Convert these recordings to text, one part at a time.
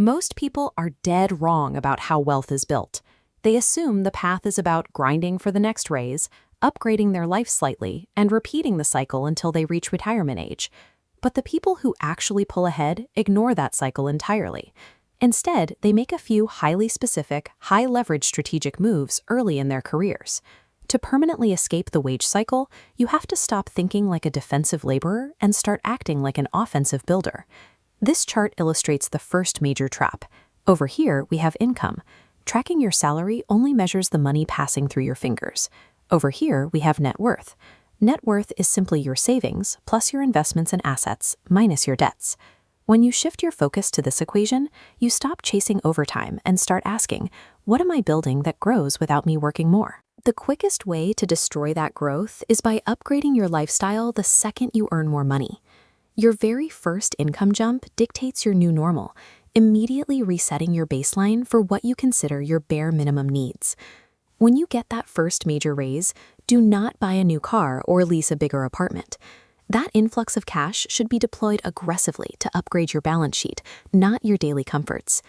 Most people are dead wrong about how wealth is built. They assume the path is about grinding for the next raise, upgrading their life slightly, and repeating the cycle until they reach retirement age. But the people who actually pull ahead ignore that cycle entirely. Instead, they make a few highly specific, high-leverage strategic moves early in their careers. To permanently escape the wage cycle, you have to stop thinking like a defensive laborer and start acting like an offensive builder. This chart illustrates the first major trap. Over here, we have income. Tracking your salary only measures the money passing through your fingers. Over here, we have net worth. Net worth is simply your savings, plus your investments and assets, minus your debts. When you shift your focus to this equation, you stop chasing overtime and start asking, what am I building that grows without me working more? The quickest way to destroy that growth is by upgrading your lifestyle the second you earn more money. Your very first income jump dictates your new normal, immediately resetting your baseline for what you consider your bare minimum needs. When you get that first major raise, do not buy a new car or lease a bigger apartment. That influx of cash should be deployed aggressively to upgrade your balance sheet, not your daily comforts.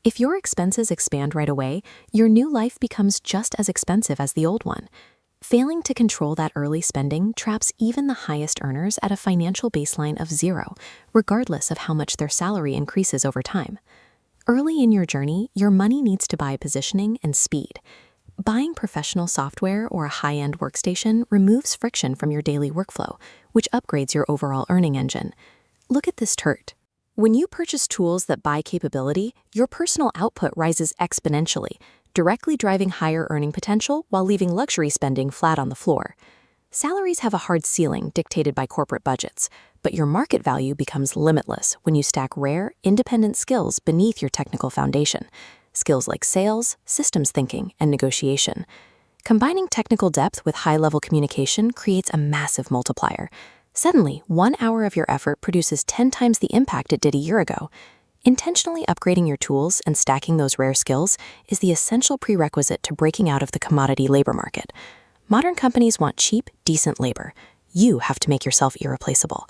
If your expenses expand right away, your new life becomes just as expensive as the old one. Failing to control that early spending traps even the highest earners at a financial baseline of zero, regardless of how much their salary increases over time. Early in your journey, your money needs to buy positioning and speed. Buying professional software or a high-end workstation removes friction from your daily workflow, which upgrades your overall earning engine. Look at this chart. When you purchase tools that buy capability, your personal output rises exponentially, directly driving higher earning potential while leaving luxury spending flat on the floor. Salaries have a hard ceiling dictated by corporate budgets, but your market value becomes limitless when you stack rare, independent skills beneath your technical foundation. Skills like sales, systems thinking, and negotiation. Combining technical depth with high-level communication creates a massive multiplier. Suddenly, 1 hour of your effort produces 10 times the impact it did a year ago. Intentionally upgrading your tools and stacking those rare skills is the essential prerequisite to breaking out of the commodity labor market. Modern companies want cheap, decent labor. You have to make yourself irreplaceable.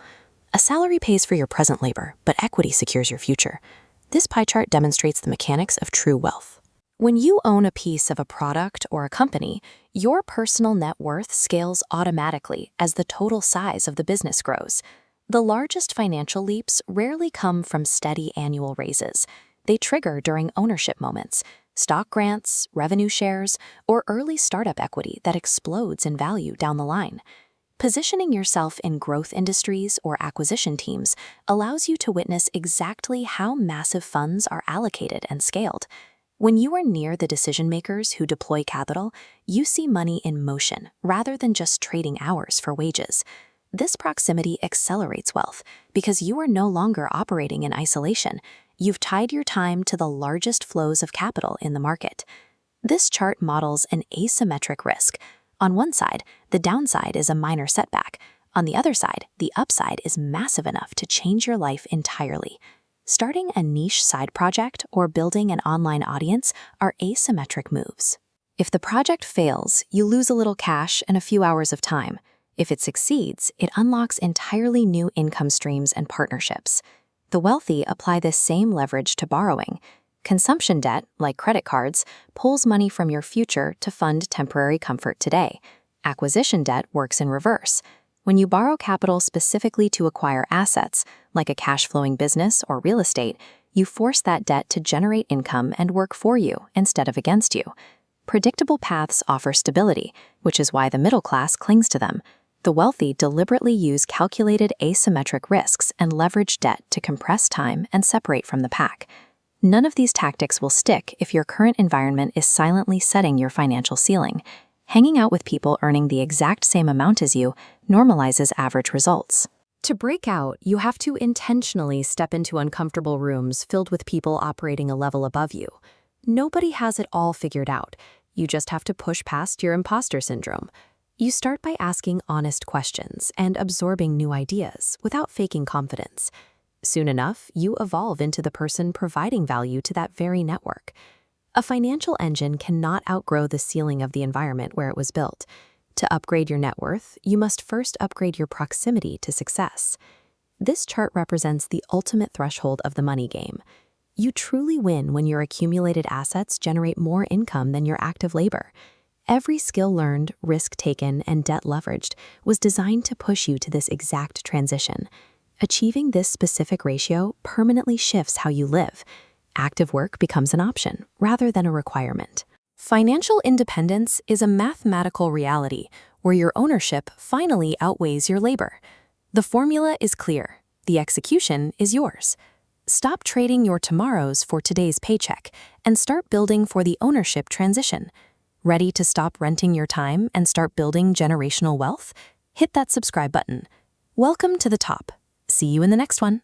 A salary pays for your present labor, but equity secures your future. This pie chart demonstrates the mechanics of true wealth. When you own a piece of a product or a company, your personal net worth scales automatically as the total size of the business grows. The largest financial leaps rarely come from steady annual raises. They trigger during ownership moments, stock grants, revenue shares, or early startup equity that explodes in value down the line. Positioning yourself in growth industries or acquisition teams allows you to witness exactly how massive funds are allocated and scaled. When you are near the decision makers who deploy capital, you see money in motion rather than just trading hours for wages. This proximity accelerates wealth because you are no longer operating in isolation. You've tied your time to the largest flows of capital in the market. This chart models an asymmetric risk. On one side, the downside is a minor setback. On the other side, the upside is massive enough to change your life entirely. Starting a niche side project or building an online audience are asymmetric moves. If the project fails, you lose a little cash and a few hours of time. If it succeeds, it unlocks entirely new income streams and partnerships. The wealthy apply this same leverage to borrowing. Consumption debt, like credit cards, pulls money from your future to fund temporary comfort today. Acquisition debt works in reverse. When you borrow capital specifically to acquire assets, like a cash-flowing business or real estate, you force that debt to generate income and work for you instead of against you. Predictable paths offer stability, which is why the middle class clings to them. The wealthy deliberately use calculated asymmetric risks and leverage debt to compress time and separate from the pack. None of these tactics will stick if your current environment is silently setting your financial ceiling. Hanging out with people earning the exact same amount as you normalizes average results. To break out, you have to intentionally step into uncomfortable rooms filled with people operating a level above you. Nobody has it all figured out. You just have to push past your imposter syndrome. You start by asking honest questions and absorbing new ideas without faking confidence. Soon enough, you evolve into the person providing value to that very network. A financial engine cannot outgrow the ceiling of the environment where it was built. To upgrade your net worth, you must first upgrade your proximity to success. This chart represents the ultimate threshold of the money game. You truly win when your accumulated assets generate more income than your active labor. Every skill learned, risk taken, and debt leveraged was designed to push you to this exact transition. Achieving this specific ratio permanently shifts how you live. Active work becomes an option rather than a requirement. Financial independence is a mathematical reality where your ownership finally outweighs your labor. The formula is clear. The execution is yours. Stop trading your tomorrows for today's paycheck and start building for the ownership transition. Ready to stop renting your time and start building generational wealth? Hit that subscribe button. Welcome to the top. See you in the next one.